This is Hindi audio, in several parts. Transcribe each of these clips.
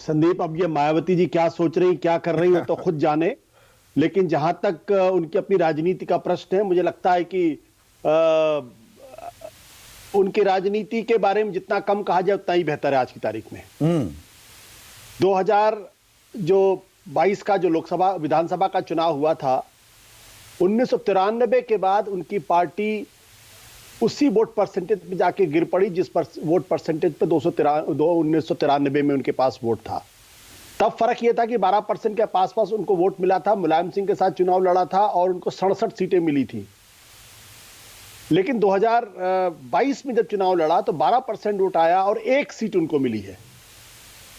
संदीप, अब ये मायावती जी क्या सोच रही, क्या कर रही है तो खुद जाने। लेकिन जहां तक उनकी अपनी राजनीति का प्रश्न है, मुझे लगता है कि उनकी राजनीति के बारे में जितना कम कहा जाए उतना ही बेहतर है आज की तारीख में। 2022 का जो लोकसभा विधानसभा का चुनाव हुआ था, 1993 के बाद उनकी पार्टी उसी वोट परसेंटेज पे जाके गिर पड़ी जिस पर वोट परसेंटेज पे 1993 में उनके पास वोट था। तब फर्क यह था कि 12% के पास उनको वोट मिला था, मुलायम सिंह के साथ चुनाव लड़ा था और उनको 67 सीटें मिली थी। लेकिन 2022 में जब चुनाव लड़ा तो 12% वोट आया और 1 सीट उनको मिली है।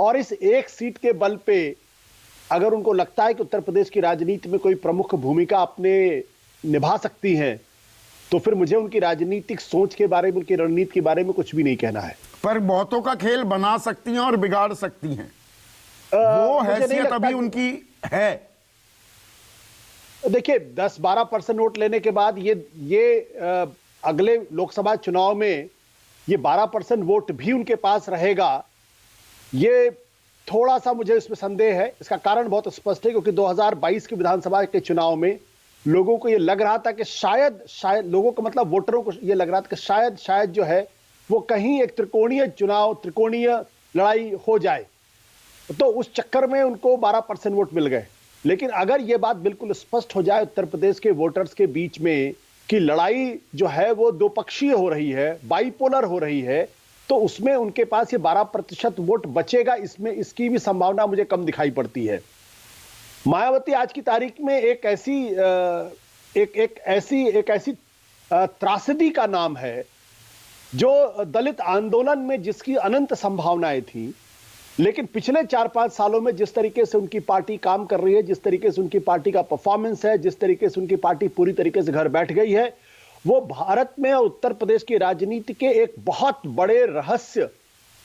और इस 1 सीट के बल पे अगर उनको लगता है कि उत्तर प्रदेश की राजनीति में कोई प्रमुख भूमिका अपने निभा सकती हैं, तो फिर मुझे उनकी राजनीतिक सोच के बारे में, उनकी रणनीति के बारे में कुछ भी नहीं कहना है। पर बहुतों का खेल बना सकती हैं और बिगाड़ सकती हैं, वो हैसियत अभी उनकी है। देखिए, 10-12% वोट लेने के बाद ये अगले लोकसभा चुनाव में ये 12% वोट भी उनके पास रहेगा, ये थोड़ा सा मुझे इसमें संदेह है। इसका कारण बहुत स्पष्ट है, क्योंकि 2022 के विधानसभा के चुनाव में लोगों को ये लग रहा था कि शायद लोगों को, मतलब वोटरों को ये लग रहा था कि शायद जो है वो कहीं एक त्रिकोणीय लड़ाई हो जाए, तो उस चक्कर में उनको 12% वोट मिल गए। लेकिन अगर ये बात बिल्कुल स्पष्ट हो जाए उत्तर प्रदेश के वोटर्स के बीच में कि लड़ाई जो है वो दो पक्षीय हो रही है, बाइपोलर हो रही है, तो उसमें उनके पास ये 12% वोट बचेगा, इसमें इसकी भी संभावना मुझे कम दिखाई पड़ती है। मायावती आज की तारीख में एक ऐसी त्रासदी का नाम है जो दलित आंदोलन में जिसकी अनंत संभावनाएं थी, लेकिन पिछले 4-5 सालों में जिस तरीके से उनकी पार्टी काम कर रही है, जिस तरीके से उनकी पार्टी का परफॉर्मेंस है, जिस तरीके से उनकी पार्टी पूरी तरीके से घर बैठ गई है, वो भारत में और उत्तर प्रदेश की राजनीति के एक बहुत बड़े रहस्य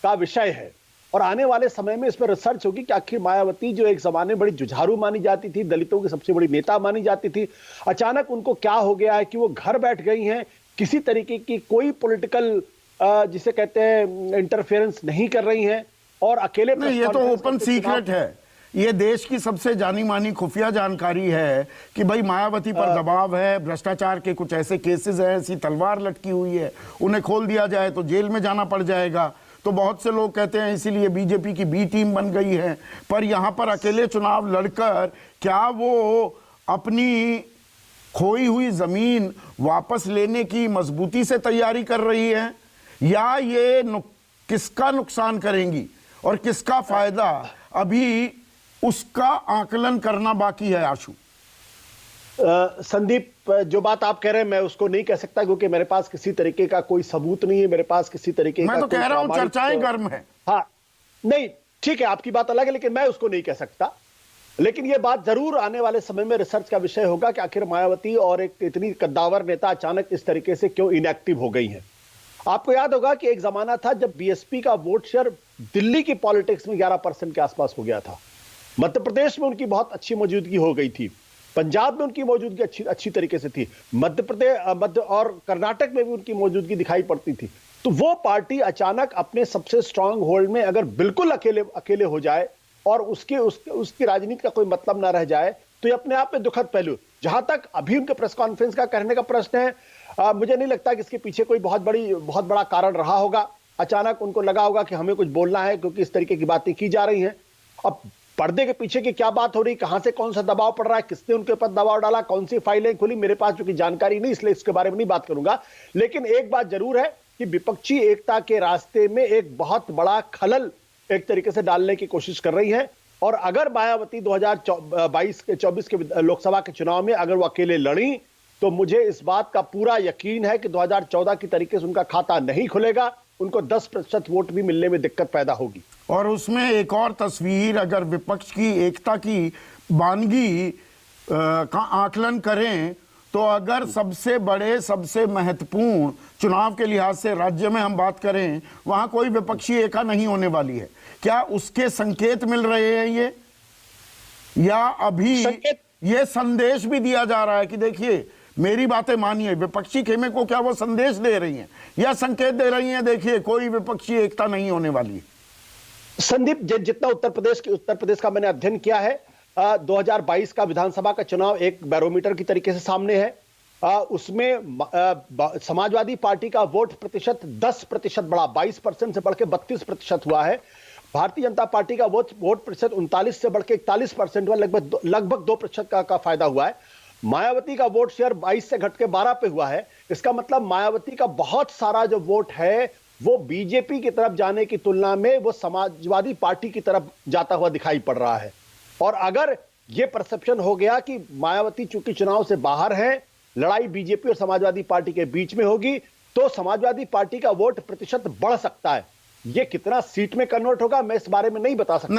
का विषय है। और आने वाले समय में इस पर रिसर्च होगी कि आखिर मायावती, जो एक जमाने में बड़ी जुझारू मानी जाती थी, दलितों की सबसे बड़ी नेता मानी जाती थी, अचानक उनको क्या हो गया है कि वो घर बैठ गई हैं, किसी तरीके की कोई पॉलिटिकल जिसे कहते हैं इंटरफेरेंस नहीं कर रही हैं और अकेले। नहीं, ये तो ओपन सीक्रेट है, ये देश की सबसे जानी मानी खुफिया जानकारी है कि भाई मायावती पर दबाव है, भ्रष्टाचार के कुछ ऐसे केसेस हैं, ऐसी तलवार लटकी हुई है, उन्हें खोल दिया जाए तो जेल में जाना पड़ जाएगा। तो बहुत से लोग कहते हैं इसीलिए बीजेपी की बी टीम बन गई है। पर यहां पर अकेले चुनाव लड़कर क्या वो अपनी खोई हुई जमीन वापस लेने की मजबूती से तैयारी कर रही है, या ये किसका नुकसान करेंगी और किसका फायदा, अभी उसका आकलन करना बाकी है। आशु, संदीप, जो बात आप कह रहे हैं मैं उसको नहीं कह सकता, क्योंकि मेरे पास किसी तरीके का कोई सबूत नहीं है, मेरे पास किसी तरीके मैं का तो कह रहा हूं चर्चाएं गर्म है। हाँ, नहीं, ठीक है, आपकी बात अलग है, लेकिन मैं उसको नहीं कह सकता। लेकिन यह बात जरूर आने वाले समय में रिसर्च का विषय होगा कि आखिर मायावती और एक इतनी कद्दावर नेता अचानक इस तरीके से क्यों इनएक्टिव हो गई है। आपको याद होगा कि एक जमाना था जब बीएसपी का वोट शेयर दिल्ली की पॉलिटिक्स में 11% के आसपास हो गया था। मध्य प्रदेश में उनकी बहुत अच्छी मौजूदगी हो गई थी, पंजाब में उनकी मौजूदगी अच्छी तरीके से थी, मध्य और कर्नाटक में भी उनकी मौजूदगी दिखाई पड़ती थी। तो वो पार्टी अचानक अपने सबसे स्ट्रांग होल्ड में अगर बिल्कुल अकेले हो जाए और उसकी राजनीति का कोई मतलब ना रह जाए, तो ये अपने आप में दुखद पहलू। जहां तक अभी उनके प्रेस कॉन्फ्रेंस का कहने का प्रश्न है, मुझे नहीं लगता कि इसके पीछे कोई बहुत बड़ा कारण रहा होगा। अचानक उनको लगा होगा कि हमें कुछ बोलना है, क्योंकि इस तरीके की बातें की जा रही हैं। अब पर्दे के पीछे की क्या बात हो रही, कहां से कौन सा दबाव पड़ रहा है, किसने उनके ऊपर दबाव डाला, कौन सी फाइलें खुली, मेरे पास चूंकि जानकारी नहीं, इसलिए इसके बारे में नहीं बात करूंगा। लेकिन एक बात जरूर है कि विपक्षी एकता के रास्ते में एक बहुत बड़ा खलल एक तरीके से डालने की कोशिश कर रही है। और अगर मायावती 2024 के लोकसभा के चुनाव में अगर वो अकेले लड़ी, तो मुझे इस बात का पूरा यकीन है कि 2014 की तरीके से उनका खाता नहीं खुलेगा, उनको 10% वोट भी मिलने में दिक्कत पैदा होगी। और उसमें एक और तस्वीर, अगर विपक्ष की एकता की वानगी का आकलन करें, तो अगर सबसे बड़े, सबसे महत्वपूर्ण चुनाव के लिहाज से राज्य में हम बात करें, वहां कोई विपक्षी एकता नहीं होने वाली है। क्या उसके संकेत मिल रहे हैं ये, या अभी ये संदेश भी दिया जा रहा है कि देखिए मेरी बातें मानिए? विपक्षी खेमे को क्या वो संदेश दे रही हैं या संकेत दे रही हैं, देखिए कोई विपक्षी एकता नहीं होने वाली है? संदीप, जितना उत्तर प्रदेश का मैंने अध्ययन किया है, 2022 का विधानसभा का चुनाव एक बैरोमीटर की तरीके से सामने है। उसमें समाजवादी पार्टी का वोट प्रतिशत 10% बढ़ा, 22% से बढ़ के 32% हुआ है। भारतीय जनता पार्टी का वोट प्रतिशत 39 से बढ़ के 41% हुआ, लगभग 2% का फायदा हुआ है। मायावती का वोट शेयर 22 से घट के 12 पे हुआ है। इसका मतलब मायावती का बहुत सारा जो वोट है वो बीजेपी की तरफ जाने की तुलना में वो समाजवादी पार्टी की तरफ जाता हुआ दिखाई पड़ रहा है। और अगर ये परसेप्शन हो गया कि मायावती चूंकि चुनाव से बाहर है, लड़ाई बीजेपी और समाजवादी पार्टी के बीच में होगी, तो समाजवादी पार्टी का वोट प्रतिशत बढ़ सकता है। ये कितना सीट में कन्वर्ट होगा मैं इस बारे में नहीं बता सकता।